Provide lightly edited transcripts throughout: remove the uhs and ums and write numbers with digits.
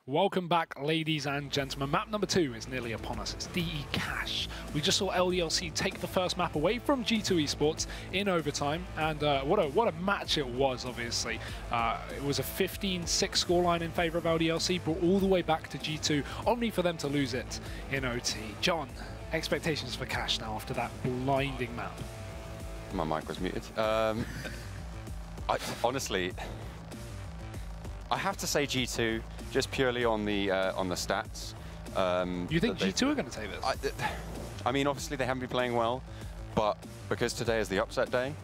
Welcome back, ladies and gentlemen. Map number 2 is nearly upon us. It's DE Cash. We just saw LDLC take the first map away from G2 Esports in overtime, and what a match it was, obviously. It was a 15-6 scoreline in favor of LDLC, brought all the way back to G2, only for them to lose it in OT. John, expectations for Cash now after that blinding map? My mic was muted. Honestly, I have to say G2, just purely on the stats. You think G2 are going to take this? I mean, obviously they haven't been playing well, but because today is the upset day,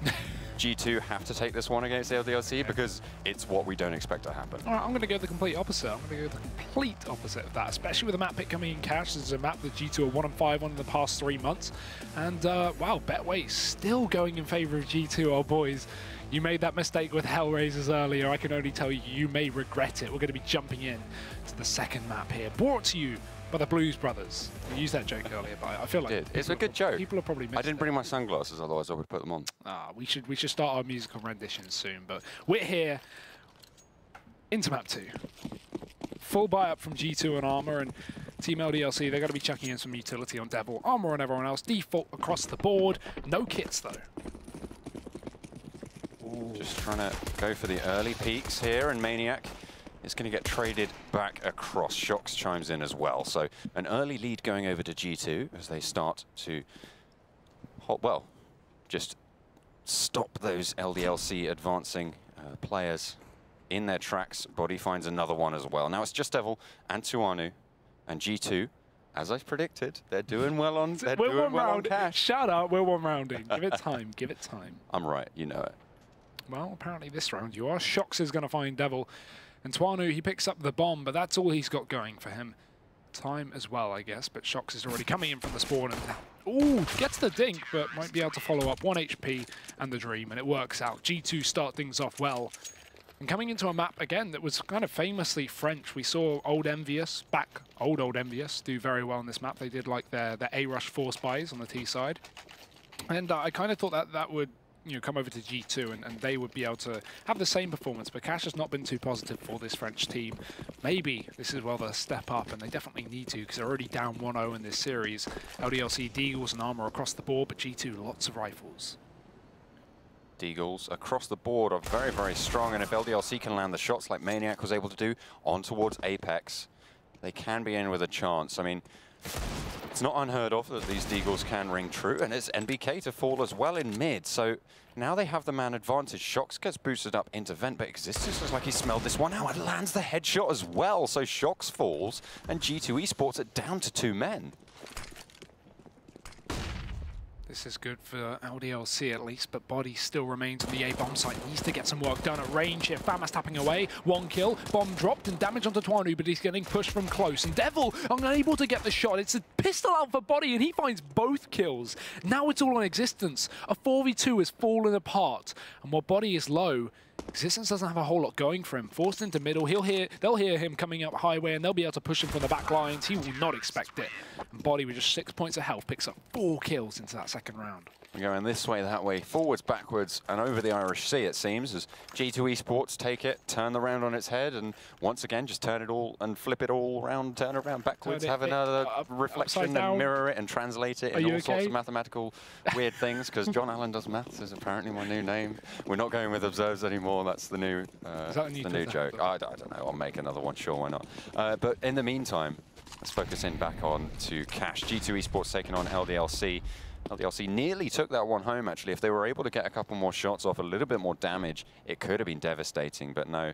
G2 have to take this one against LDLC because it's what we don't expect to happen. All right, I'm going to go the complete opposite. I'm going to go the complete opposite of that, especially with the map pick coming in Cash. This is a map that G2 are 1-5 on in the past 3 months. And wow, Betway still going in favor of G2, oh boys. You made that mistake with Hellraisers earlier. I can only tell you, you may regret it. We're going to be jumping in to the second map here, brought to you by the Blues Brothers. We used that joke earlier, but I feel like it's a good joke. People are probably missed I didn't bring my sunglasses, otherwise I would put them on. We should start our musical rendition soon, but we're here into map 2. Full buy-up from G2 and Armor, and Team LDLC, they're going to be chucking in some utility on Devil, Armor and everyone else. Default across the board. No kits, though. Just trying to go for the early peaks here, and Maniac is going to get traded back across. Shox chimes in as well. So an early lead going over to G2 as they start to, well, just stop those LDLC advancing players in their tracks. Body finds another one as well. Now it's just Devil and Tuanu, and G2, as I predicted, they're doing well on, Cash. Shut up, we're one rounding. Give it time, give it time. I'm right, you know it. Well, apparently this round you are. Shox is going to find Devil. And Tuanu, he picks up the bomb, but that's all he's got going for him. Time as well, I guess, but Shox is already coming in from the spawn. And ooh, gets the dink, but might be able to follow up 1 HP and the dream, and it works out. G2 start things off well. And coming into a map, again, that was kind of famously French. We saw Old Envious, Old Envious, do very well in this map. They did like their A-Rush force buys on the T side. And I kind of thought that would come over to G2 and they would be able to have the same performance, but Cash has not been too positive for this French team. Maybe this is where they'll step up, and they definitely need to because they're already down 1-0 in this series. LDLC, Deagles and Armor across the board, but G2, lots of rifles. Deagles across the board are very, very strong, and if LDLC can land the shots like Maniac was able to do on towards Apex, they can be in with a chance. I mean, it's not unheard of that these Deagles can ring true, and it's NBK to fall as well in mid. So now they have the man advantage. Shox gets boosted up into vent, but Existence looks like he smelled this one out and lands the headshot as well. So Shox falls, and G2 Esports are down to 2 men. This is good for LDLC at least, but Body still remains on the A-bomb site. Needs to get some work done at range here. Famas tapping away. 1 kill. Bomb dropped and damage onto Tuanu, but he's getting pushed from close. And Devil unable to get the shot. It's a pistol out for Body, and he finds both kills. Now it's all on Existence. A 4v2 has fallen apart. And while Body is low, Existence doesn't have a whole lot going for him. Forced into middle, they'll hear him coming up highway, and they'll be able to push him from the back lines. He will not expect it. And Body, with just 6 points of health, picks up 4 kills into that second round. We're going this way, that way, forwards, backwards, and over the Irish Sea, it seems, as G2 Esports take it, turn the round on its head, and once again, just turn it all and flip it all around, turn it around backwards, have another reflection and mirror it and translate it in all sorts of mathematical weird things, because John Allen Does Maths is apparently my new name. We're not going with observes anymore, that's the new, joke. I don't know, I'll make another one, sure, why not. But in the meantime, let's focus in back on to Cash. G2 Esports taking on LDLC. LDLC nearly took that one home, actually. If they were able to get a couple more shots off, a little bit more damage, it could have been devastating. But no,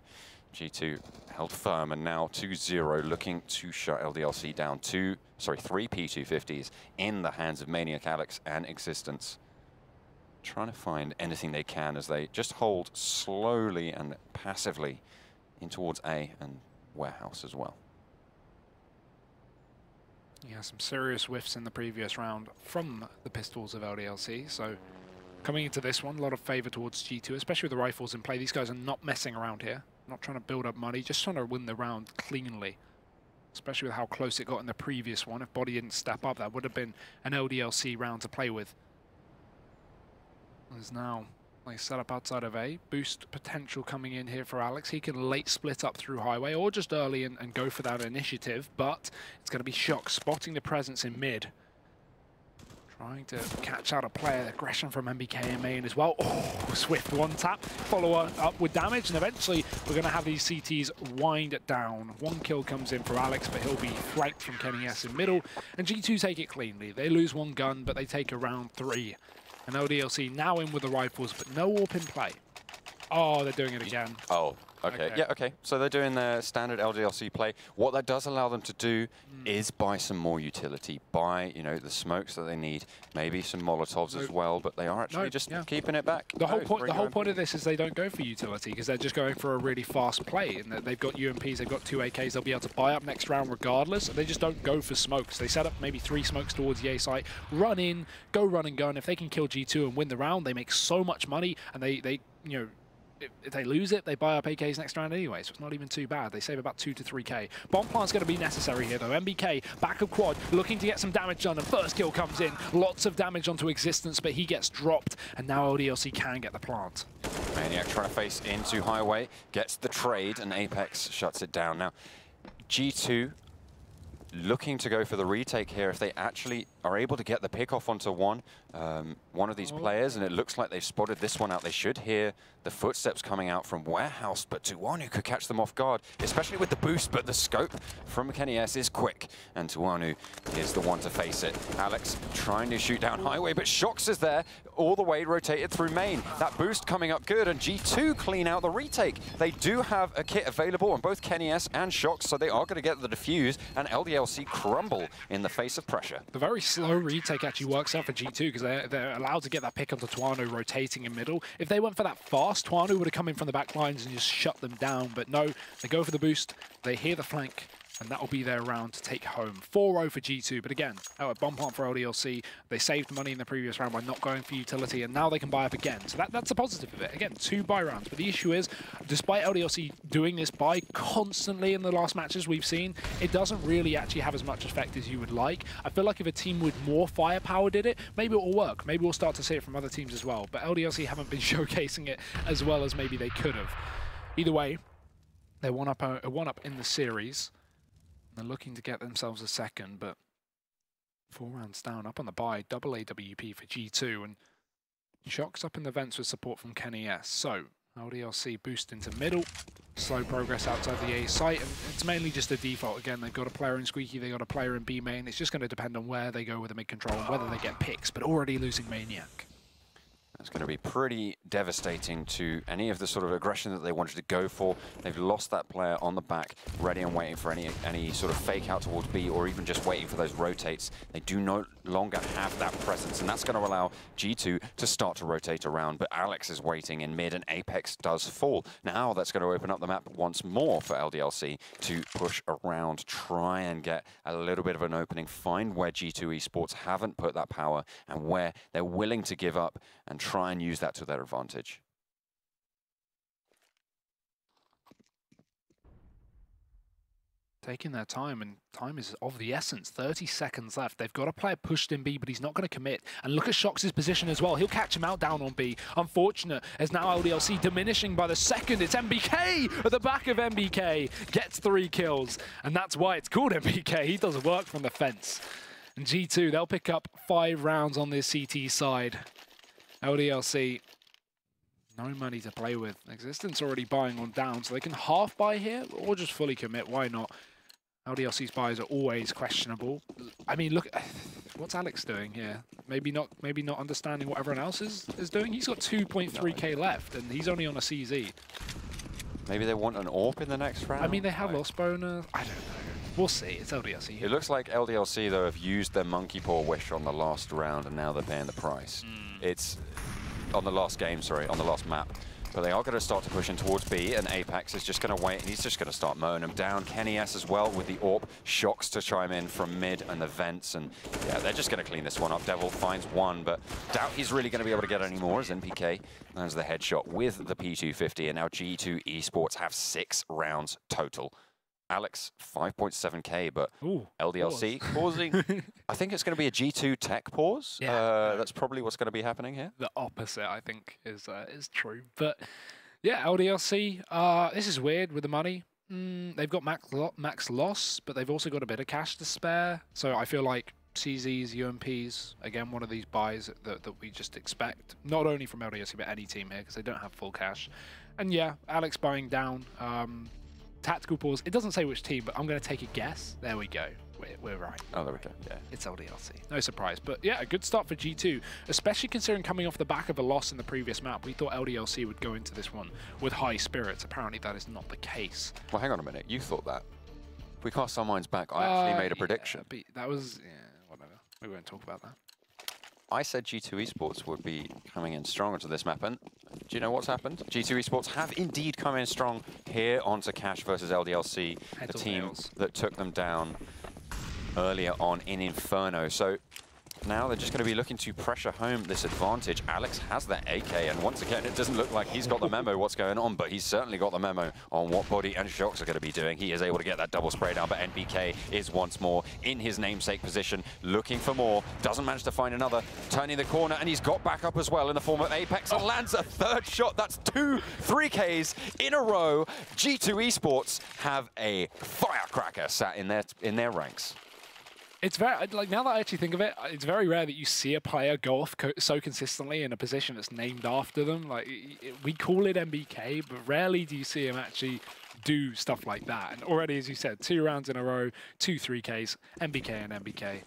G2 held firm, and now 2-0, looking to shut LDLC down. 3 P250s in the hands of Maniac Alex and Existence. Trying to find anything they can as they just hold slowly and passively in towards A and Warehouse as well. Yeah, some serious whiffs in the previous round from the pistols of LDLC. So coming into this one, a lot of favor towards G2, especially with the rifles in play. These guys are not messing around here, not trying to build up money, just trying to win the round cleanly. Especially with how close it got in the previous one. If Body didn't step up, that would have been an LDLC round to play with. There's now Nice setup outside of A. Boost potential coming in here for Alex. He can late split up through highway or just early and go for that initiative, but it's going to be Shock spotting the presence in mid. Trying to catch out a player. Aggression from MBK and main as well. Oh, swift one tap. Follow up with damage, and eventually we're going to have these CTs wind it down. One kill comes in for Alex, but he'll be flanked from Kenny S in middle, and G2 take it cleanly. They lose one gun, but they take a round 3. And LDLC now in with the rifles, but no AWP in play. Oh, they're doing it again. Oh, okay. Yeah, okay. So they're doing their standard LDLC play. What that does allow them to do is buy some more utility, buy, you know, the smokes that they need, maybe some Molotovs as well, but they are actually keeping it back. The whole point of this is they don't go for utility because they're just going for a really fast play, and they've got UMPs, they've got 2 AKs, they'll be able to buy up next round regardless. They just don't go for smokes. They set up maybe 3 smokes towards the A site, run in, go run and gun. If they can kill G2 and win the round, they make so much money, and they you know, if they lose it, they buy up AKs next round anyway, so it's not even too bad. They save about 2 to 3k. Bomb plant's going to be necessary here, though. MBK, back of quad, looking to get some damage done, and first kill comes in. Lots of damage onto Existence, but he gets dropped, and now LDLC can get the plant. Maniac trying to face into highway, gets the trade, and Apex shuts it down. Now, G2 looking to go for the retake here if they actually are able to get the pick off onto one of these players, and it looks like they've spotted this one out. They should hear the footsteps coming out from Warehouse, but Tuanu could catch them off guard, especially with the boost, but the scope from Kenny S is quick, and Tuanu is the one to face it. Alex trying to shoot down highway, but Shox is there all the way rotated through main. That boost coming up good, and G2 clean out the retake. They do have a kit available on both Kenny S and Shox, so they are going to get the defuse, and LDLC crumble in the face of pressure. The very slow retake actually works out for G2 because they're allowed to get that pick onto Tuanu rotating in middle. If they went for that fast, Tuanu would have come in from the back lines and just shut them down, but no, they go for the boost, they hear the flank, and that will be their round to take home. 4-0 for G2, but again, bomb plant for LDLC. They saved money in the previous round by not going for utility, and now they can buy up again. So that's a positive of it. Again, 2 buy rounds, but the issue is, despite LDLC doing this buy constantly in the last matches we've seen, it doesn't really actually have as much effect as you would like. I feel like if a team with more firepower did it, maybe it will work. Maybe we'll start to see it from other teams as well, but LDLC haven't been showcasing it as well as maybe they could have. Either way, they're one up in the series. They're looking to get themselves a second, but 4 rounds down, up on the buy, double AWP for G2, and Shox up in the vents with support from Kenny S. So, LDLC boost into middle, slow progress outside the A site, and it's mainly just a default. Again, they've got a player in Squeaky, they've got a player in B main. It's just going to depend on where they go with the mid control and whether they get picks, but already losing Maniac. It's going to be pretty devastating to any of the sort of aggression that they wanted to go for. They've lost that player on the back, ready and waiting for any sort of fake out towards B, or even just waiting for those rotates. They do no longer have that presence, and that's going to allow G2 to start to rotate around. But Alex is waiting in mid, and Apex does fall. Now that's going to open up the map once more for LDLC to push around, try and get a little bit of an opening, find where G2 Esports haven't put that power and where they're willing to give up, and try and use that to their advantage. Taking their time, and time is of the essence. 30 seconds left. They've got a player pushed in B, but he's not going to commit. And look at Shox's position as well. He'll catch him out down on B. Unfortunate, as now LDLC diminishing by the second. It's MBK at the back of MBK. Gets 3 kills, and that's why it's called MBK. He does work from the fence. And G2, they'll pick up 5 rounds on this CT side. LDLC, no money to play with. Existence already buying on down, so they can half buy here or just fully commit. Why not? LDLC's buys are always questionable. I mean, look, what's Alex doing here? Maybe not understanding what everyone else is doing. He's got 2.3k left, and he's only on a CZ. Maybe they want an AWP in the next round? I mean, they have lost bonus. I don't know. We'll see. It's LDLC here. It looks like LDLC, though, have used their monkey paw wish on the last round, and now they're paying the price. It's on the last game, sorry, on the last map. But they are going to start to push in towards B, and Apex is just going to wait, and he's just going to start mowing them down. Kenny S as well with the AWP. Shox to chime in from mid and the vents, and yeah, they're just going to clean this one up. Devil finds one, but doubt he's really going to be able to get any more as NPK lands the headshot with the P250, and now G2 Esports have 6 rounds total. Alex, 5.7k, but Ooh, LDLC pausing. I think it's going to be a G2 tech pause. Yeah. That's probably what's going to be happening here. The opposite, I think, is true. But yeah, LDLC, this is weird with the money. They've got max loss, but they've also got a bit of cash to spare. So I feel like CZs, UMPs, again, one of these buys that we just expect, not only from LDLC, but any team here, because they don't have full cash. And yeah, Alex buying down. Tactical pause. It doesn't say which team, but I'm going to take a guess. There we go. We're right. Oh, there we go. Yeah. It's LDLC. No surprise. But yeah, a good start for G2, especially considering coming off the back of a loss in the previous map. We thought LDLC would go into this one with high spirits. Apparently that is not the case. Well, hang on a minute. You thought that. If we cast our minds back, I actually made a prediction. But that was, yeah, whatever. We won't talk about that. I said G2 Esports would be coming in stronger to this map, and do you know what's happened? G2 Esports have indeed come in strong here onto Cash versus LDLC, the team that took them down earlier on in Inferno. So now they're just going to be looking to pressure home this advantage. Alex has that AK, and once again, it doesn't look like he's got the memo what's going on, but he's certainly got the memo on what Body and Shox are going to be doing. He is able to get that double spray down, but NBK is once more in his namesake position, looking for more. Doesn't manage to find another, turning the corner, and he's got back up as well in the form of Apex, and lands a third shot. That's 2 3Ks in a row. G2 Esports have a firecracker sat in their ranks. It's very, like, now that I actually think of it, it's very rare that you see a player go off so consistently in a position that's named after them. Like, we call it MBK, but rarely do you see him actually do stuff like that. And already, as you said, 2 rounds in a row, 2 3Ks, MBK and MBK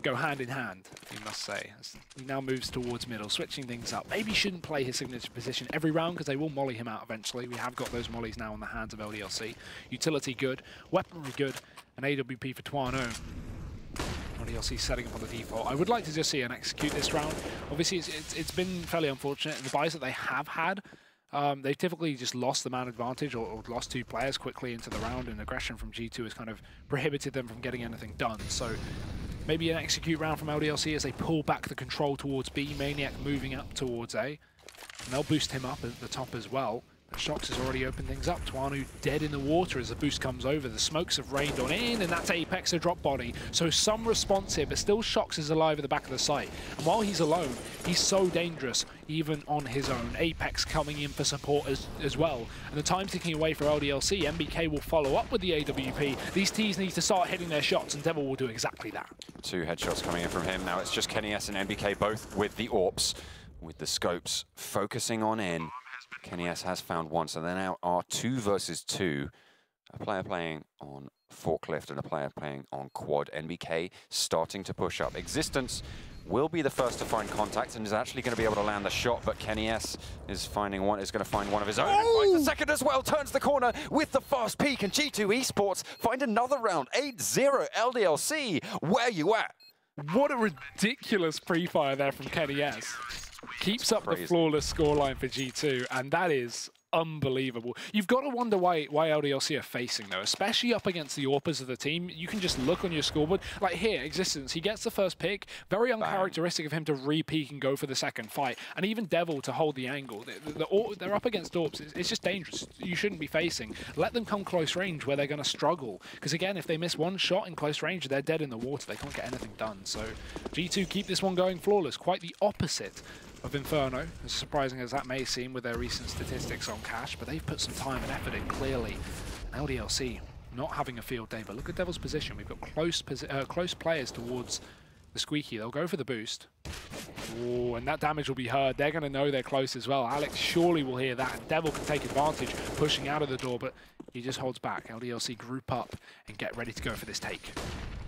go hand in hand, you must say. As he now moves towards middle, switching things up. Maybe shouldn't play his signature position every round because they will molly him out eventually. We have got those mollies now in the hands of LDLC. Utility good, weaponry good, and AWP for Twano. LDLC setting up on the default. I would like to just see an execute this round. Obviously, it's been fairly unfortunate. In the buys that they have had, they've typically just lost the man advantage or lost 2 players quickly into the round, and aggression from G2 has kind of prohibited them from getting anything done. So maybe an execute round from LDLC as they pull back the control towards B. Maniac moving up towards A. And they'll boost him up at the top as well. Shox has already opened things up. Twanu dead in the water as the boost comes over. The smokes have rained on in, and that's Apex, a drop body. So some response here, but still Shox is alive at the back of the site. And while he's alone, he's so dangerous, even on his own. Apex coming in for support as well. And the time ticking away for LDLC. MBK will follow up with the AWP. These Ts need to start hitting their shots, and Devil will do exactly that. 2 headshots coming in from him. Now it's just Kenny S and MBK both with the AWPs, with the scopes focusing on in. Kenny S has found one, so there now are 2 versus 2. A player playing on Forklift and a player playing on Quad. NBK starting to push up. Existence will be the first to find contact and is actually going to be able to land the shot, but Kenny S is going to find one of his own. And finds the second as well, turns the corner with the fast peek, and G2 Esports find another round. 8-0 LDLC. Where you at? What a ridiculous pre-fire there from Kenny S. Keeps up the flawless scoreline for G2, and that is unbelievable. You've got to wonder why LDLC are facing, though, especially up against the AWPers of the team. You can just look on your scoreboard. Like here, Existence, he gets the first pick. Very uncharacteristic of him to re-peek and go for the second fight. And even Devil to hold the angle. They're up against AWPs. It's just dangerous. You shouldn't be facing. Let them come close range where they're going to struggle. Because again, if they miss one shot in close range, they're dead in the water. They can't get anything done. So G2 keep this one going flawless. Quite the opposite of Inferno, as surprising as that may seem with their recent statistics on Cash, but they've put some time and effort in clearly. LDLC not having a field day, but look at Devil's position. We've got close players towards the Squeaky. They'll go for the boost. Oh, and that damage will be heard. They're going to know they're close as well. Alex surely will hear that, and Devil can take advantage, pushing out of the door, but he just holds back. LDLC group up and get ready to go for this take.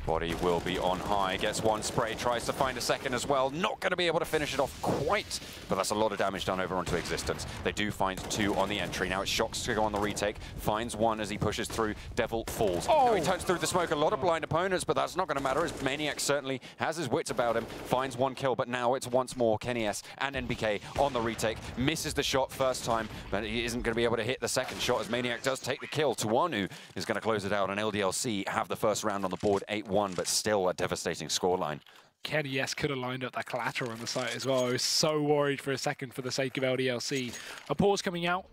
Body will be on high, gets one spray, tries to find a second as well. Not going to be able to finish it off quite, but that's a lot of damage done over onto Existence. They do find 2 on the entry. Now it's Shox to go on the retake, finds 1 as he pushes through. Devil falls. Now he turns through the smoke. A lot of blind opponents, but that's not going to matter as Maniac certainly has his wits about him. Finds 1 kill, but now it's once more Kenny S and NBK on the retake. Misses the shot first time, but he isn't going to be able to hit the second shot as Maniac does take the kill. Twanu is going to close it out, and LDLC have the first round on the board, 8-1. But still a devastating scoreline. Kenny S could have lined up that collateral on the site as well. I was so worried for a second for the sake of LDLC. A pause coming out.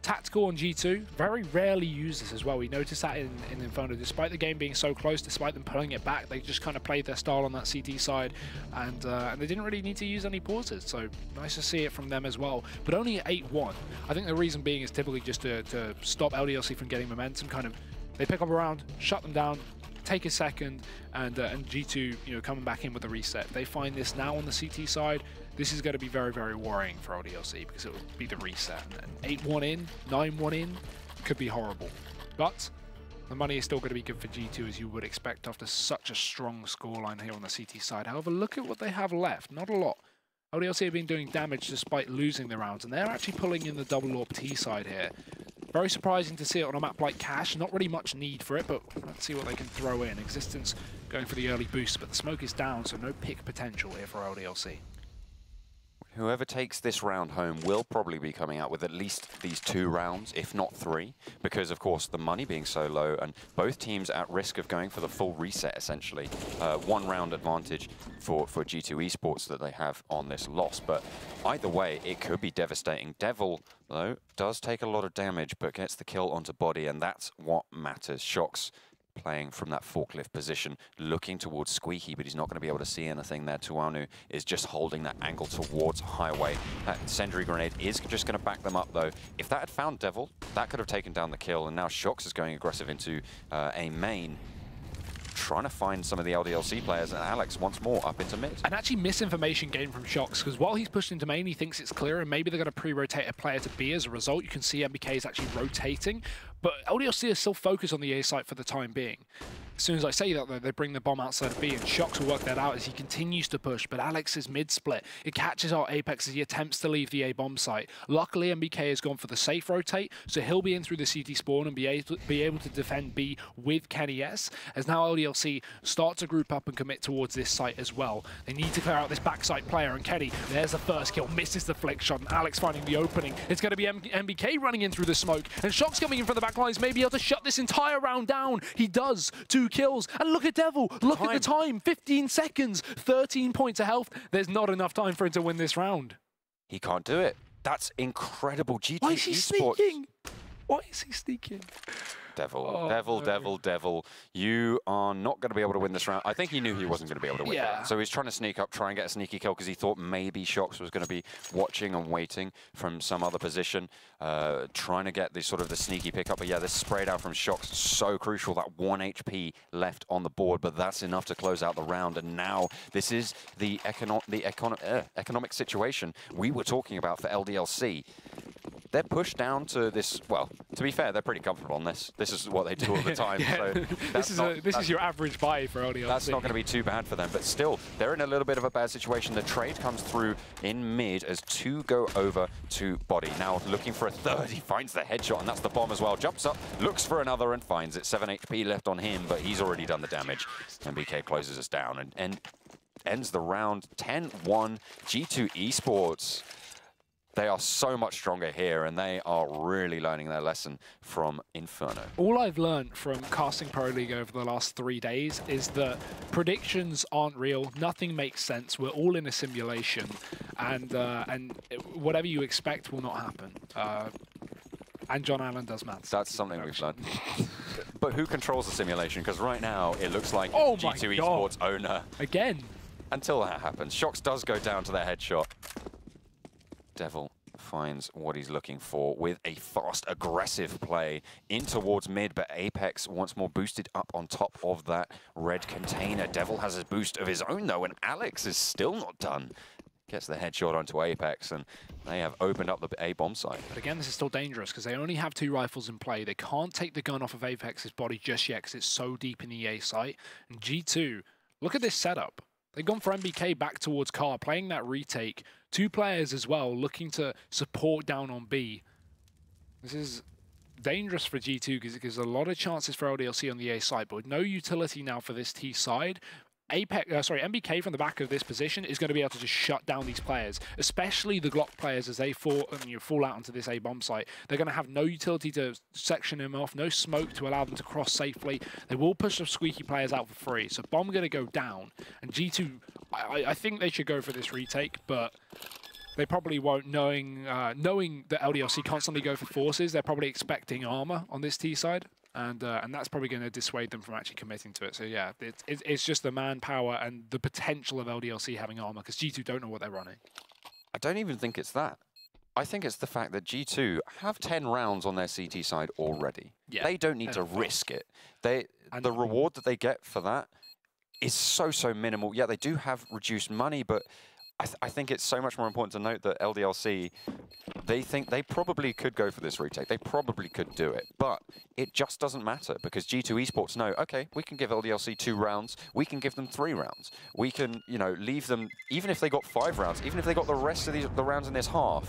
Tactical on G2 very rarely use this as well. We noticed that in Inferno. Despite the game being so close, despite them pulling it back, they just kind of played their style on that CT side, and they didn't really need to use any pauses. So nice to see it from them as well. But only at 8-1. I think the reason being is typically just to stop LDLC from getting momentum. Kind of, they pick up a round, shut them down, take a second, and G2, you know, coming back in with a reset. They find this now on the CT side. This is going to be very, very worrying for LDLC because it will be the reset. And 8-1 in, 9-1 in, could be horrible. But the money is still going to be good for G2, as you would expect after such a strong scoreline here on the CT side. However, look at what they have left. Not a lot. LDLC have been doing damage despite losing the rounds, and they're actually pulling in the double AWP T side here. Very surprising to see it on a map like Cash. Not really much need for it, but let's see what they can throw in. Existence going for the early boost, but the smoke is down, so no pick potential here for LDLC. Whoever takes this round home will probably be coming out with at least these 2 rounds, if not 3, because of course the money being so low and both teams at risk of going for the full reset essentially. 1 round advantage for G2 Esports that they have on this loss, but either way it could be devastating. Devil though does take a lot of damage but gets the kill onto body, and that's what matters. Shox playing from that forklift position, looking towards Squeaky, but he's not going to be able to see anything there. Tuanu is just holding that angle towards Highway. That incendiary grenade is just going to back them up, though. If that had found Devil, that could have taken down the kill, and now Shox is going aggressive into a main, trying to find some of the LDLC players, and Alex once more up into mid. And actually misinformation gained from Shox, because while he's pushed into main, he thinks it's clear, and maybe they're going to pre-rotate a player to B as a result. You can see MBK is actually rotating, but LDLC is still focused on the A site for the time being. As soon as I say that, though, they bring the bomb outside of B, and Shox will work that out as he continues to push, but Alex's mid-split, it catches out Apex as he attempts to leave the A bomb site. Luckily, MBK has gone for the safe rotate, so he'll be in through the CT spawn and be able to defend B with Kenny S, as now LDLC start to group up and commit towards this site as well. They need to clear out this backside player, and Kenny, there's the first kill, misses the flick shot, and Alex finding the opening. It's going to be MBK running in through the smoke, and Shox coming in from the back lines, may be able to shut this entire round down. He does. 2 kills, and look at Devil, look at the time, 15 seconds, 13 points of health. There's not enough time for him to win this round. He can't do it. That's incredible. G2 Why is he Esports. sneaking? Why is he sneaking? Devil, oh, Devil, no. Devil, Devil. You are not going to be able to win this round. I think he knew he wasn't going to be able to win it. So he's trying to sneak up, try and get a sneaky kill, because he thought maybe Shox was going to be watching and waiting from some other position, trying to get the sort of the sneaky pickup. But yeah, this spray down from Shox, so crucial. That 1 HP left on the board, but that's enough to close out the round. And now this is the economic situation we were talking about for LDLC. They're pushed down to this, well, to be fair, they're pretty comfortable on this. This is what they do all the time. Yeah. So this is your average buy for LDLC. That's not going to be too bad for them, but still, they're in a little bit of a bad situation. The trade comes through in mid as 2 go over to body. Now looking for a 3rd, he finds the headshot, and that's the bomb as well. Jumps up, looks for another, and finds it. 7 HP left on him, but he's already done the damage. MBK closes us down and ends the round 10-1. G2 Esports. They are so much stronger here, and they are really learning their lesson from Inferno. All I've learned from casting Pro League over the last 3 days is that predictions aren't real. Nothing makes sense. We're all in a simulation, and whatever you expect will not happen. And John Allen does maths. That's something we've learned. But who controls the simulation? Because right now it looks like oh G2 Esports owner. Again. Until that happens. Shox does go down to their headshot. Devil finds what he's looking for with a fast, aggressive play in towards mid, but Apex once more boosted up on top of that red container. Devil has a boost of his own, though, and Alex is still not done. Gets the headshot onto Apex, and they have opened up the A bomb site. But again, this is still dangerous, because they only have 2 rifles in play. They can't take the gun off of Apex's body just yet, because it's so deep in the A site. And G2, look at this setup. They've gone for MBK back towards Car, playing that retake. 2 players as well, looking to support down on B. This is dangerous for G2 because it gives a lot of chances for LDLC on the A side, but with no utility now for this T side, MBK from the back of this position is going to be able to just shut down these players, especially the Glock players as they fall out onto this A bomb site. They're going to have no utility to section them off, no smoke to allow them to cross safely. They will push the squeaky players out for free, so bomb going to go down. And G2, I think they should go for this retake, but They probably won't, knowing that LDLC constantly go for forces, they're probably expecting armor on this T side. And that's probably going to dissuade them from actually committing to it. So yeah, it's just the manpower and the potential of LDLC having armor, because G2 don't know what they're running. I don't even think it's that. I think it's the fact that G2 have 10 rounds on their CT side already. Yeah. They don't need to risk it. The reward that they get for that is so minimal. Yeah, they do have reduced money, but I think it's so much more important to note that LDLC, they think they probably could go for this retake. They probably could do it, but it just doesn't matter because G2 Esports know, okay, we can give LDLC 2 rounds, we can give them 3 rounds. We can, you know, leave them, even if they got 5 rounds, even if they got the rest of the rounds in this half,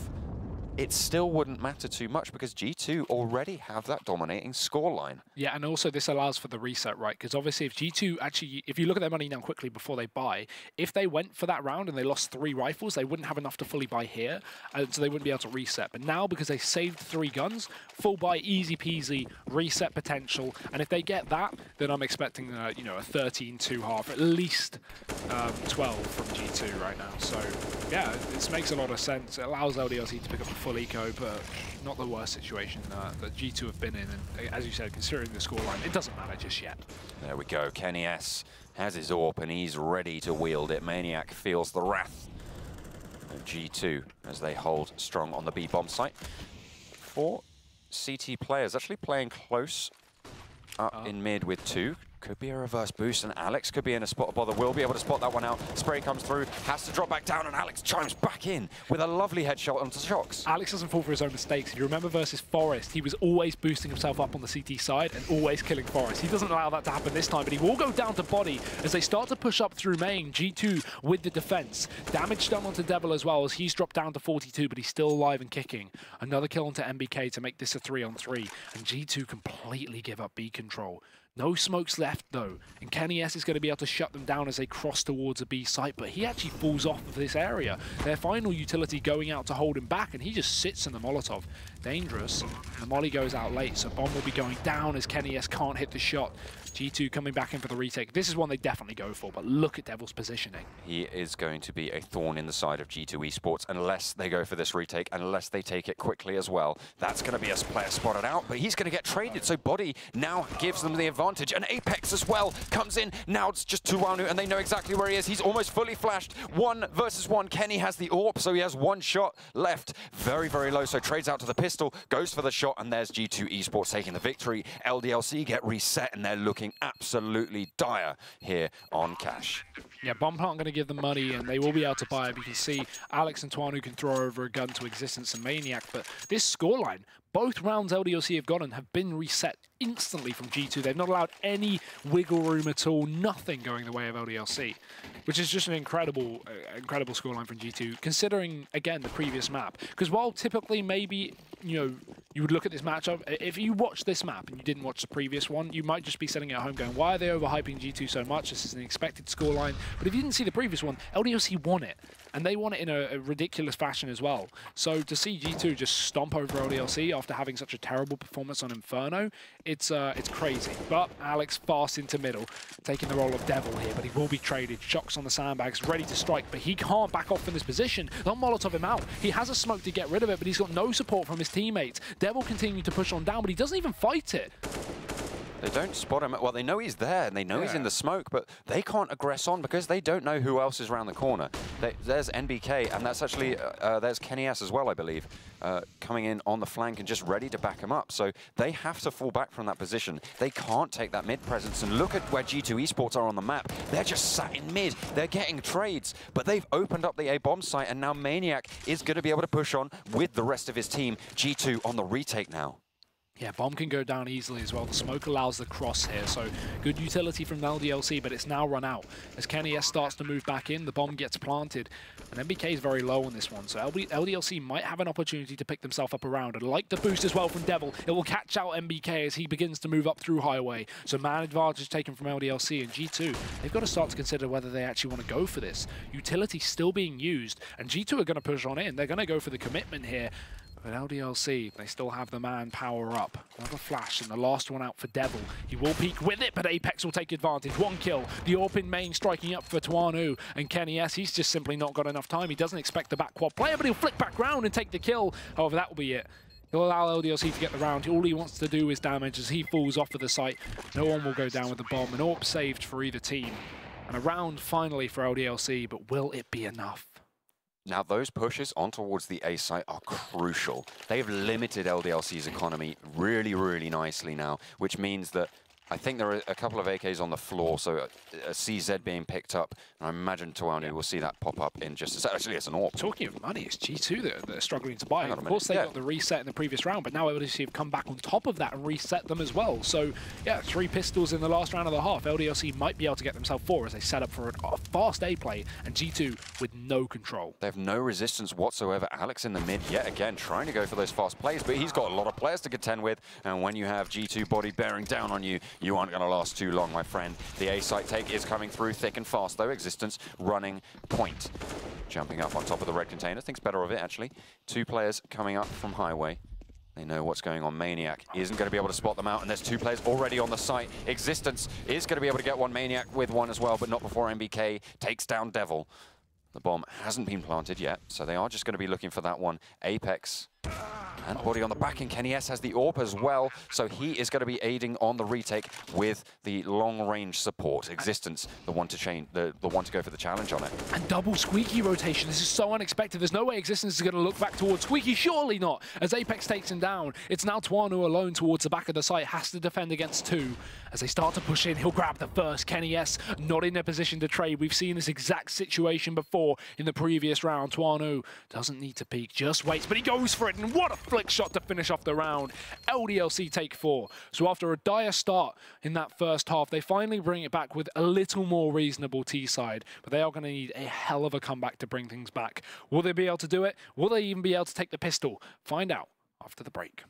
it still wouldn't matter too much because G2 already have that dominating scoreline. Yeah, and also this allows for the reset, right? Because obviously if G2 actually, if you look at their money now quickly before they buy, if they went for that round and they lost 3 rifles, they wouldn't have enough to fully buy here, so they wouldn't be able to reset. But now, because they saved 3 guns, full buy, easy peasy, reset potential, and if they get that, then I'm expecting, you know, a 13-2 half, at least 12 from G2 right now. So yeah, this makes a lot of sense. It allows LDLC to pick up a full eco, but not the worst situation that G2 have been in. And as you said, considering the scoreline, it doesn't matter just yet. There we go. Kenny S has his AWP and he's ready to wield it. Maniac feels the wrath of G2 as they hold strong on the B bomb site. 4 CT players actually playing close up in mid with 2. Could be a reverse boost, and Alex could be in a spot of bother. Will be able to spot that one out. Spray comes through, has to drop back down, and Alex chimes back in with a lovely headshot onto Shox. Alex doesn't fall for his own mistakes. If you remember versus Forest, he was always boosting himself up on the CT side and always killing Forest. He doesn't allow that to happen this time, but he will go down to body as they start to push up through main. G2 with the defense. Damage done onto Devil as well as he's dropped down to 42, but he's still alive and kicking. Another kill onto MBK to make this a 3-on-3, and G2 completely give up B control. No smokes left though, and Kenny S is going to be able to shut them down as they cross towards a B site, but he actually falls off of this area. Their final utility going out to hold him back, and he just sits in the Molotov. Dangerous. The molly goes out late, so bomb will be going down as Kenny S can't hit the shot. G2 coming back in for the retake. This is one they definitely go for, but look at Devil's positioning. He is going to be a thorn in the side of G2 Esports unless they go for this retake, unless they take it quickly as well. That's going to be a player spotted out, but he's going to get traded, so Body now gives them the advantage. And Apex as well comes in. Now it's just Tuwanu, and they know exactly where he is. He's almost fully flashed. 1 versus 1. Kenny has the AWP, so he has 1 shot left. Very, very low, so trades out to the pistol, goes for the shot, and there's G2 Esports taking the victory. LDLC get reset, and they're looking absolutely dire here on Cash. Yeah, Bomb aren't going to give them money, and they will be able to buy it. You can see Alex and Tuwanu can throw over a gun to existence and Maniac, but this scoreline, both rounds LDLC have gotten have been reset instantly from G2. They've not allowed any wiggle room at all, nothing going the way of LDLC, which is just an incredible scoreline from G2, considering, again, the previous map. Because while typically maybe, you know, you would look at this matchup, if you watch this map and you didn't watch the previous one, you might just be sitting at home going, why are they overhyping G2 so much? This is an expected scoreline. But if you didn't see the previous one, LDLC won it. And they won it in a ridiculous fashion as well. So to see G2 just stomp over LDLC after having such a terrible performance on Inferno, it's crazy. But Alex fast into middle, taking the role of Devil here, but he will be traded. Shox on the sandbags, ready to strike, but he can't back off in this position. They'll Molotov him out. He has a smoke to get rid of it, but he's got no support from his teammates. Devil continuing to push on down, but he doesn't even fight it. They don't spot him. Well, they know he's there, and they know he's in the smoke, but they can't aggress on because they don't know who else is around the corner. There's NBK, and that's actually, there's Kenny S as well, I believe, coming in on the flank and just ready to back him up. So they have to fall back from that position. They can't take that mid presence, and look at where G2 Esports are on the map. They're just sat in mid. They're getting trades, but they've opened up the A bomb site, and now Maniac is going to be able to push on with the rest of his team. G2 on the retake now. Yeah, bomb can go down easily as well. The smoke allows the cross here, so good utility from LDLC, but it's now run out. As Kenny S starts to move back in, the bomb gets planted, and MBK is very low on this one, so LDLC might have an opportunity to pick themselves up around. And like the boost as well from Devil, it will catch out MBK as he begins to move up through Highway. So man advantage taken from LDLC, and G2, they've got to start to consider whether they actually want to go for this. Utility still being used, and G2 are going to push on in. They're going to go for the commitment here. But LDLC, they still have the man power up. Another flash, and the last one out for Devil. He will peek with it, but Apex will take advantage. One kill. The AWP in main striking up for Tuanu. And Kenny S, he's just simply not got enough time. He doesn't expect the back quad player, but he'll flick back round and take the kill. However, that will be it. He'll allow LDLC to get the round. All he wants to do is damage as he falls off of the site. No one will go down with the bomb. An AWP saved for either team. And a round finally for LDLC, but will it be enough? Now, those pushes on towards the A site are crucial. They've limited LDLC's economy really, really nicely now, which means that I think there are a couple of AKs on the floor, so a CZ being picked up, and I imagine Tuanu will see that pop up in just a second. Actually, it's an AWP. Talking of money, it's G2 that are struggling to buy. Of course, they got the reset in the previous round, but now LDLC have come back on top of that and reset them as well. So, yeah, 3 pistols in the last round of the half. LDLC might be able to get themselves 4 as they set up for a fast A play, and G2 with no control. They have no resistance whatsoever. Alex in the mid, yet again, trying to go for those fast plays, but he's got a lot of players to contend with, and when you have G2 body bearing down on you, you aren't going to last too long, my friend. The A site take is coming through thick and fast, though. Existence running point. Jumping up on top of the red container. Thinks better of it, actually. 2 players coming up from Highway. They know what's going on. Maniac isn't going to be able to spot them out, and there's 2 players already on the site. Existence is going to be able to get one. Maniac with one as well, but not before MBK takes down Devil. The bomb hasn't been planted yet, so they are just going to be looking for that one. Apex and body on the back, and Kenny S has the AWP as well, so he is going to be aiding on the retake with the long-range support. Existence, the one to change, the one to go for the challenge on it. And double Squeaky rotation. This is so unexpected. There's no way Existence is going to look back towards Squeaky. Surely not. As Apex takes him down, it's now Tuanu alone towards the back of the site. Has to defend against 2. As they start to push in, he'll grab the first. Kenny S not in a position to trade. We've seen this exact situation before in the previous round. Tuanu doesn't need to peek, just waits, but he goes for it. And what a flick shot to finish off the round. LDLC take 4. So after a dire start in that first half, they finally bring it back with a little more reasonable T-side. But they are going to need a hell of a comeback to bring things back. Will they be able to do it? Will they even be able to take the pistol? Find out after the break.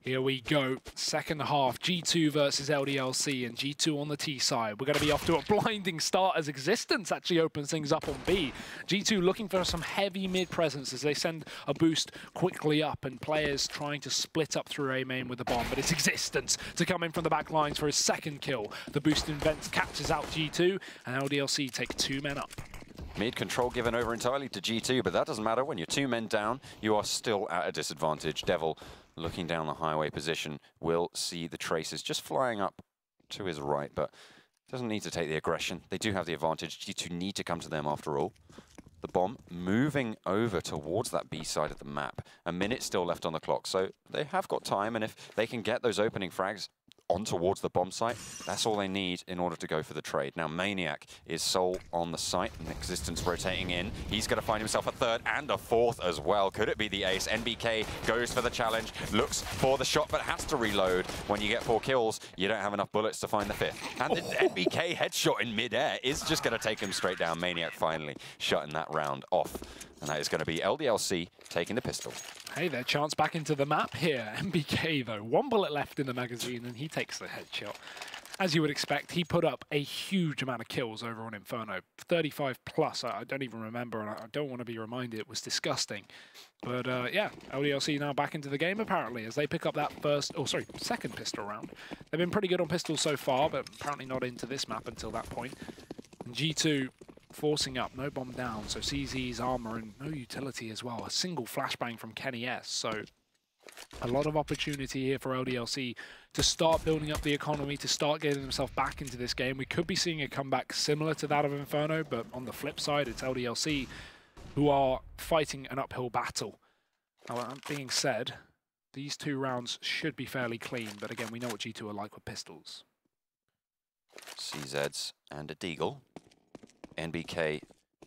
Here we go, second half, G2 versus LDLC, and G2 on the T side. We're going to be off to a blinding start as Existence actually opens things up on B. G2 looking for some heavy mid presence as they send a boost quickly up, and players trying to split up through A main with the bomb, but it's Existence to come in from the back lines for his second kill. The boost in vents catches out G2, and LDLC take 2 men up. Mid control given over entirely to G2, but that doesn't matter. When you're 2 men down, you are still at a disadvantage. Devil, looking down the highway position, will see the traces just flying up to his right, but doesn't need to take the aggression. They do have the advantage. G2 need to come to them after all. The bomb moving over towards that B side of the map. A minute still left on the clock, so they have got time, and if they can get those opening frags on towards the bomb site, that's all they need in order to go for the trade. Now Maniac is sole on the site, and Existence rotating in. He's going to find himself a third and a fourth as well. Could it be the ace? NBK goes for the challenge, looks for the shot, but has to reload. When you get 4 kills, you don't have enough bullets to find the 5th. And the NBK headshot in midair is just going to take him straight down. Maniac finally shutting that round off. And that is going to be LDLC taking the pistol. Hey, their chance back into the map here. MBK, though, 1 bullet left in the magazine, and he takes the headshot. As you would expect, he put up a huge amount of kills over on Inferno. 35 plus, I don't even remember, and I don't want to be reminded. It was disgusting. But yeah, LDLC now back into the game, apparently, as they pick up that second pistol round. They've been pretty good on pistols so far, but apparently not into this map until that point. And G2 forcing up, no bomb down, so CZ's armor and no utility as well. A single flashbang from Kenny S, so a lot of opportunity here for LDLC to start building up the economy, to start getting themselves back into this game. We could be seeing a comeback similar to that of Inferno, but on the flip side, it's LDLC who are fighting an uphill battle. Now, that being said, these 2 rounds should be fairly clean, but again, we know what G2 are like with pistols. CZs and a Deagle. NBK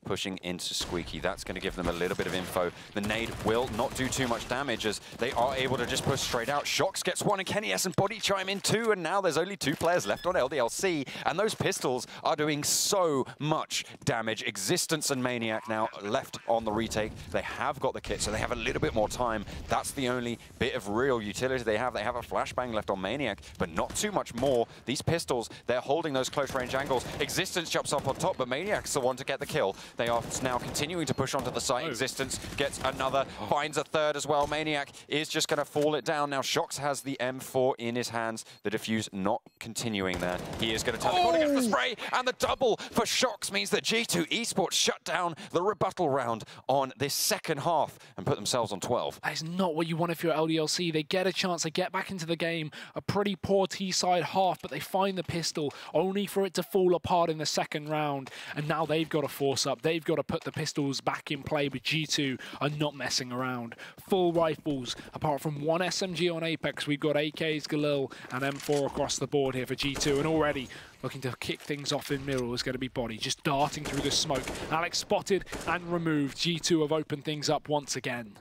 pushing into Squeaky. That's going to give them a little bit of info. The nade will not do too much damage as they are able to just push straight out. Shox gets 1 and Kenny S and Body chime in 2, and now there's only 2 players left on LDLC, and those pistols are doing so much damage. Existence and Maniac now left on the retake. They have got the kit, so they have a little bit more time. That's the only bit of real utility they have. They have a flashbang left on Maniac, but not too much more. These pistols, they're holding those close range angles. Existence jumps up on top, but Maniac's the one to get the kill. They are now continuing to push onto the site. Existence gets another, finds a third as well. Maniac is just going to fall it down. Now Shox has the M4 in his hands. The defuse not continuing there. He is going to turn the corner, gets the spray, and the double for Shox means that G2 Esports shut down the rebuttal round on this second half and put themselves on 12. That is not what you want if you're LDLC. They get a chance, they get back into the game. A pretty poor T-side half, but they find the pistol, only for it to fall apart in the second round. And now they've got to force up. They've got to put the pistols back in play, but G2 are not messing around. Full rifles, apart from 1 SMG on Apex, we've got AKs, Galil, and M4 across the board here for G2, and already looking to kick things off in middle is going to be Body, just darting through the smoke. Alex spotted and removed. G2 have opened things up once again.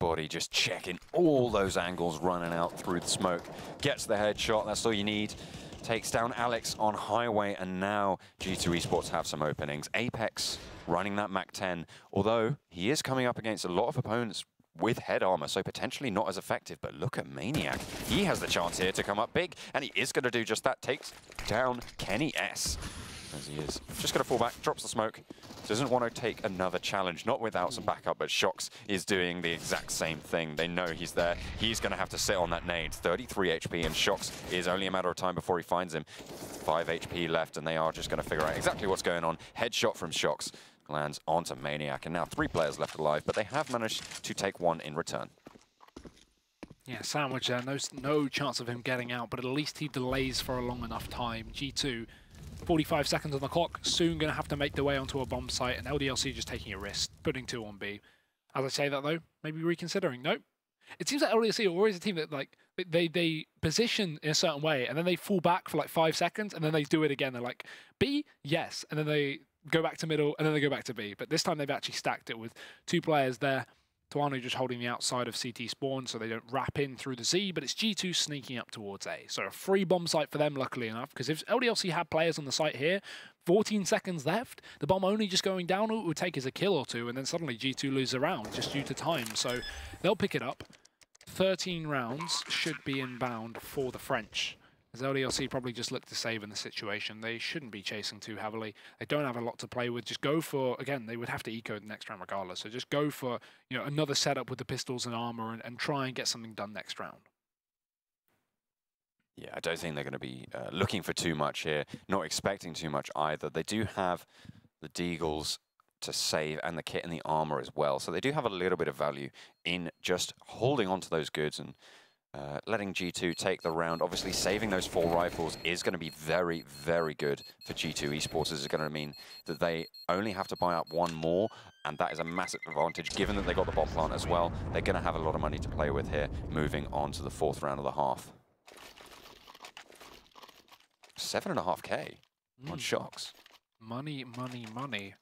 Body just checking all those angles, running out through the smoke. Gets the headshot, that's all you need. Takes down Alex on highway, and now G2 Esports have some openings. Apex running that MAC-10, although he is coming up against a lot of opponents with head armor, so potentially not as effective. But look at Maniac. He has the chance here to come up big, and he is going to do just that. Takes down Kenny S. As he is just going to fall back, drops the smoke. Doesn't want to take another challenge, not without some backup, but Shox is doing the exact same thing. They know he's there. He's going to have to sit on that nade. 33 HP, and Shox is only a matter of time before he finds him. 5 HP left, and they are just going to figure out exactly what's going on. Headshot from Shox lands onto Maniac, and now 3 players left alive, but they have managed to take 1 in return. Yeah, sandwich there. No chance of him getting out, but at least he delays for a long enough time. G2, 45 seconds on the clock, soon going to have to make their way onto a bomb site, and LDLC just taking a risk, putting 2 on B. As I say that, though, maybe reconsidering. Nope. It seems like LDLC are always a team that, like, they position in a certain way, and then they fall back for, like, 5 seconds, and then they do it again. They're like, B? Yes. And then they go back to middle, and then they go back to B. But this time they've actually stacked it with 2 players there. Tuano just holding the outside of CT spawn so they don't wrap in through the Z, but it's G2 sneaking up towards A. So a free bomb site for them, luckily enough, because if LDLC had players on the site here, 14 seconds left, the bomb only just going down, all it would take is a kill or 2, and then suddenly G2 lose a round just due to time. So they'll pick it up. 13 rounds should be inbound for the French. As LDLC probably just look to save in the situation. They shouldn't be chasing too heavily. They don't have a lot to play with. Just go for, again, they would have to eco the next round regardless. So just go for, you know, another setup with the pistols and armor and try and get something done next round. Yeah, I don't think they're going to be looking for too much here, not expecting too much either. They do have the Deagles to save and the kit and the armor as well. So they do have a little bit of value in just holding on to those goods and letting G2 take the round. Obviously, saving those 4 rifles is going to be very, very good for G2 Esports. This is going to mean that they only have to buy up 1 more, and that is a massive advantage, given that they got the bomb plant as well. They're going to have a lot of money to play with here, moving on to the 4th round of the half. 7.5K on Shox. Money, money, money.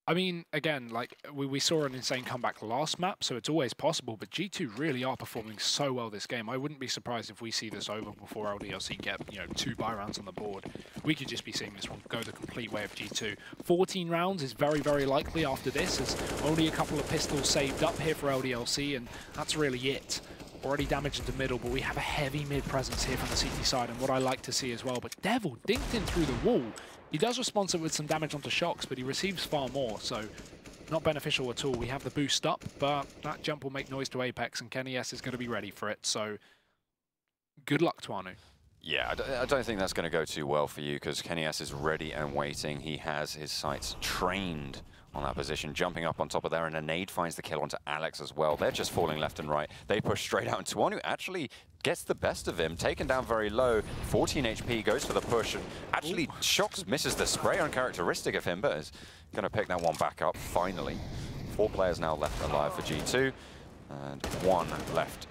I mean, again, like, we saw an insane comeback last map, so it's always possible, but G2 really are performing so well this game. I wouldn't be surprised if we see this over before LDLC get, you know, 2 buy rounds on the board. We could just be seeing this one go the complete way of G2. 14 rounds is very, very likely after this, as only a couple of pistols saved up here for LDLC, and that's really it. Already damaged into middle, but we have a heavy mid presence here from the CT side, and what I like to see as well. But Devil dinked in through the wall. He does respond with some damage onto Shox, but he receives far more, so not beneficial at all. We have the boost up, but that jump will make noise to Apex, and Kenny S is going to be ready for it, so good luck, Twanu. Yeah, I don't think that's going to go too well for you, because Kenny S is ready and waiting. He has his sights trained on that position, jumping up on top of there, and a nade finds the kill onto Alex as well. They're just falling left and right. They push straight out, and Twanu actually gets the best of him, taken down very low. 14 HP, goes for the push, and actually Shox misses the spray uncharacteristic of him, but is going to pick that one back up, finally. 4 players now left alive for G2, and 1 left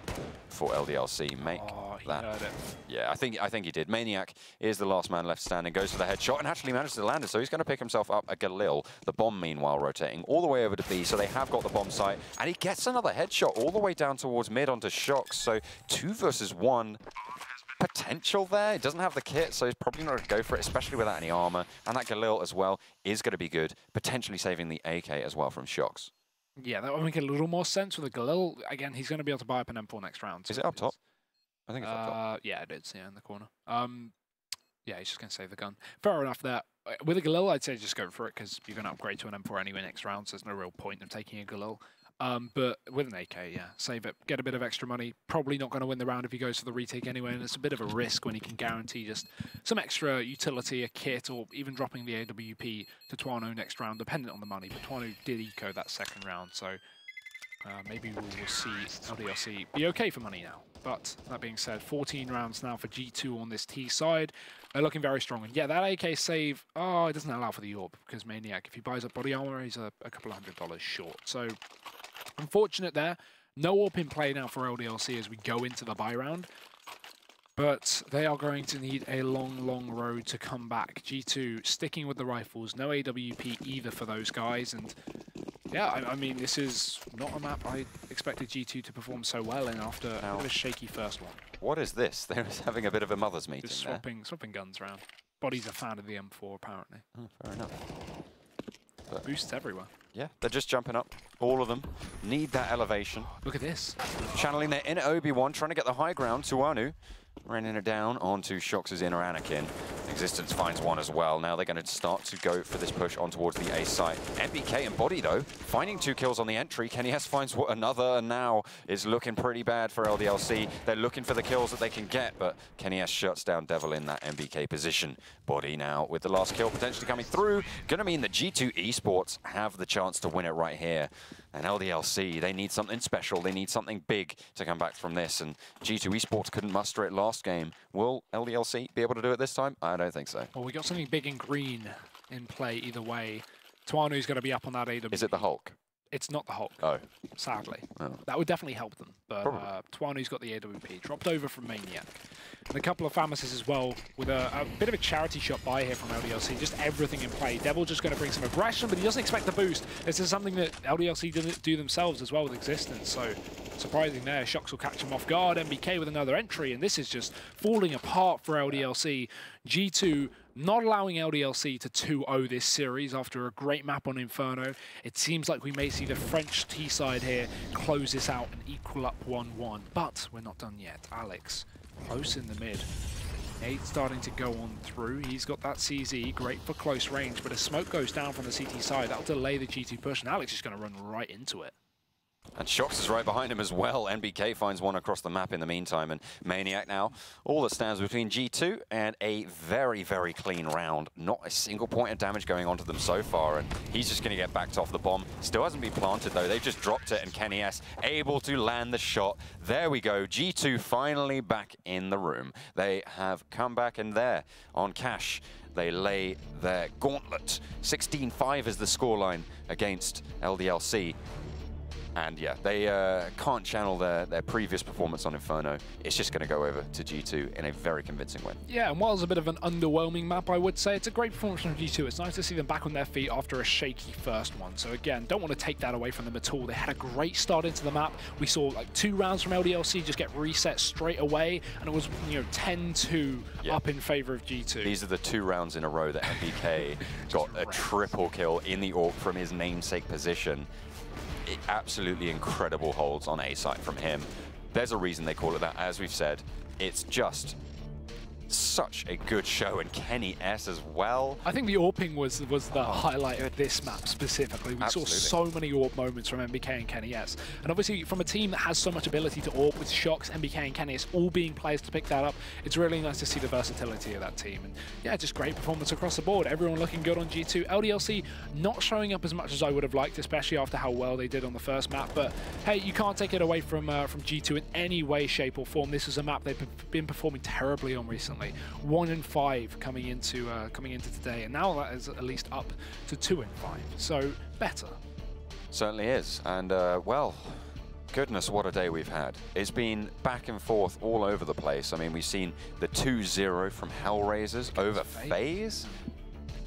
for LDLC. Make that. Heard it. Yeah, I think he did. Maniac is the last man left standing, goes for the headshot, and actually manages to land it, so he's going to pick himself up a Galil. The bomb, meanwhile, rotating all the way over to B, so they have got the bomb site, and he gets another headshot all the way down towards mid onto Shox, so 2 versus 1 potential there. He doesn't have the kit, so he's probably not going to go for it, especially without any armor, and that Galil as well is going to be good, potentially saving the AK as well from Shox. Yeah, that would make a little more sense with the Galil. Again, he's going to be able to buy up an M4 next round. So is it up top? I think it's up top. Yeah, it is, yeah, in the corner. Yeah, he's just going to save the gun. Fair enough there. With a Galil, I'd say just go for it, because you're going to upgrade to an M4 anyway next round, so there's no real point in taking a Galil. But with an AK, yeah, save it, get a bit of extra money. Probably not going to win the round if he goes for the retake anyway, and it's a bit of a risk when he can guarantee just some extra utility, a kit, or even dropping the AWP to Twanu next round, dependent on the money. But Twanu did eco that second round, so maybe we will see LDLC be okay for money now. But that being said, 14 rounds now for G2 on this T side. They're looking very strong. And yeah, that AK save, it doesn't allow for the AWP, because Maniac, if he buys up body armor, he's a couple $100 short. So unfortunate there. No AWP in play now for LDLC as we go into the buy round. But they are going to need a long, long road to come back. G2 sticking with the rifles. No AWP either for those guys. And yeah, I mean, this is not a map I expected G2 to perform so well in after a shaky first one. What is this? They're having a bit of a mother's meeting. Just swapping guns around. Bodies are found in the M4, apparently. Oh, fair enough. But boosts everywhere. Yeah, they're just jumping up. All of them need that elevation. Look at this. Channeling their inner Obi-Wan, trying to get the high ground. Twanu running it down onto Shox's inner Anakin. Existence finds one as well. Now they're going to start to go for this push on towards the A site. MBK and Body, though, finding 2 kills on the entry. Kenny S finds another, and now is looking pretty bad for LDLC. They're looking for the kills that they can get, but Kenny S shuts down Devil in that MBK position. Body now with the last kill potentially coming through. Going to mean that G2 Esports have the chance to win it right here. And LDLC, they need something special. They need something big to come back from this. And G2 Esports couldn't muster it last game. Will LDLC be able to do it this time? I don't think so. Well, we got something big and green in play either way. Twanu's going to be up on that AW. Is it the Hulk? It's not the Hulk, sadly. Oh. That would definitely help them. But Twanu's got the AWP, dropped over from Maniac. And a couple of Famases as well, with a bit of a charity shot by here from LDLC. Just everything in play. Devil just going to bring some aggression, but he doesn't expect the boost. This is something that LDLC didn't do themselves as well with Existence. So surprising there. Shocks will catch him off guard. MBK with another entry, and this is just falling apart for LDLC. G2 not allowing LDLC to 2-0 this series after a great map on Inferno. It seems like we may see the French T-side here close this out and equal up 1-1. But we're not done yet. Alex, close in the mid. Nate starting to go on through. He's got that CZ, great for close range, but as smoke goes down from the CT side, that'll delay the G2 push, and Alex is going to run right into it. And Shox is right behind him as well. NBK finds one across the map in the meantime, and Maniac now, all that stands between G2 and a very, very clean round. Not a single point of damage going onto them so far, and he's just going to get backed off the bomb. Still hasn't been planted though. They've just dropped it, and Kenny S able to land the shot. There we go. G2 finally back in the room. They have come back, and there on Cash, they lay their gauntlet. 16-5 is the scoreline against LDLC. And yeah, they can't channel their previous performance on Inferno. It's just going to go over to G2 in a very convincing way. Yeah, and while it's a bit of an underwhelming map, I would say it's a great performance from G2. It's nice to see them back on their feet after a shaky first one. So again, don't want to take that away from them at all. They had a great start into the map. We saw like 2 rounds from LDLC just get reset straight away, and it was 10-2 up in favor of G2. These are the 2 rounds in a row that MBK got a triple kill in the AWP from his namesake position. Absolutely incredible holds on A site from him. There's a reason they call it that, as we've said. It's just such a good show, and Kenny S as well. I think the AWPing was the highlight of this map specifically. We saw so many AWP moments from MBK and Kenny S. And obviously from a team that has so much ability to AWP with Shox, MBK and Kenny S all being players to pick that up, it's really nice to see the versatility of that team. And yeah, just great performance across the board. Everyone looking good on G2. LDLC not showing up as much as I would have liked, especially after how well they did on the first map. But hey, you can't take it away from G2 in any way, shape or form. This is a map they've been performing terribly on recently. 1-5 coming into today, and now that is at least up to 2-5. So better. Certainly is, and well, goodness, what a day we've had. It's been back and forth all over the place. I mean, we've seen the 2-0 from Hellraisers over FaZe.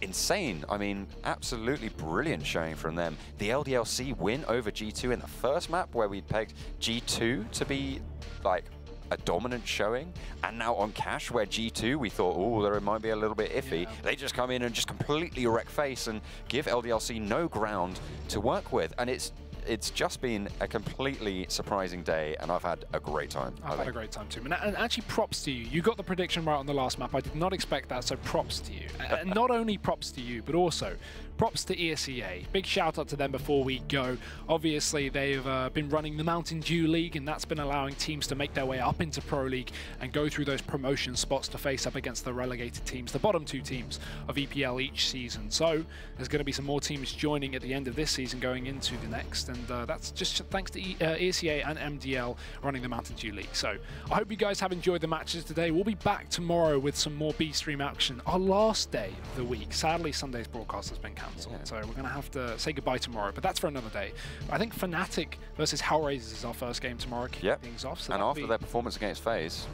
Insane. I mean, absolutely brilliant showing from them. The LDLC win over G2 in the first map, where we pegged G2 to be like a dominant showing, and now on Cash, where G2 we thought, oh, there might be a little bit iffy. They just come in and just completely wreck FaZe and give LDLC no ground to work with, and it's just been a completely surprising day, and I've had a great time. I've had a great time too. And actually, props to you. You got the prediction right on the last map. I did not expect that, so props to you. And not only props to you, but also props to ESEA. Big shout out to them before we go. Obviously, they've been running the Mountain Dew League, and that's been allowing teams to make their way up into Pro League and go through those promotion spots to face up against the relegated teams, the bottom 2 teams of EPL each season. So there's going to be some more teams joining at the end of this season going into the next, and that's just thanks to ESEA and MDL running the Mountain Dew League. So I hope you guys have enjoyed the matches today. We'll be back tomorrow with some more B-Stream action. Our last day of the week. Sadly, Sunday's broadcast has been cancelled, so we're going to have to say goodbye tomorrow, but that's for another day. I think Fnatic versus Hellraisers is our first game tomorrow, kicking things off. So and after their performance against FaZe.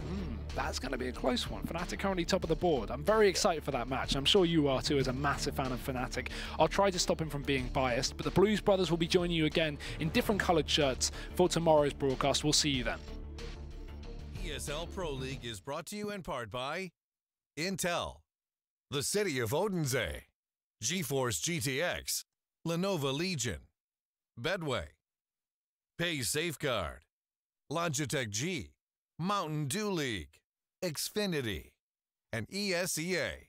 That's going to be a close one. Fnatic currently top of the board. I'm very excited for that match. I'm sure you are too, as a massive fan of Fnatic. I'll try to stop him from being biased, but the Blues Brothers will be joining you again in different coloured shirts for tomorrow's broadcast. We'll see you then. ESL Pro League is brought to you in part by Intel, the City of Odense, GeForce GTX, Lenovo Legion, Bedway, Pay Safeguard, Logitech G, Mountain Dew League, Xfinity, and ESEA.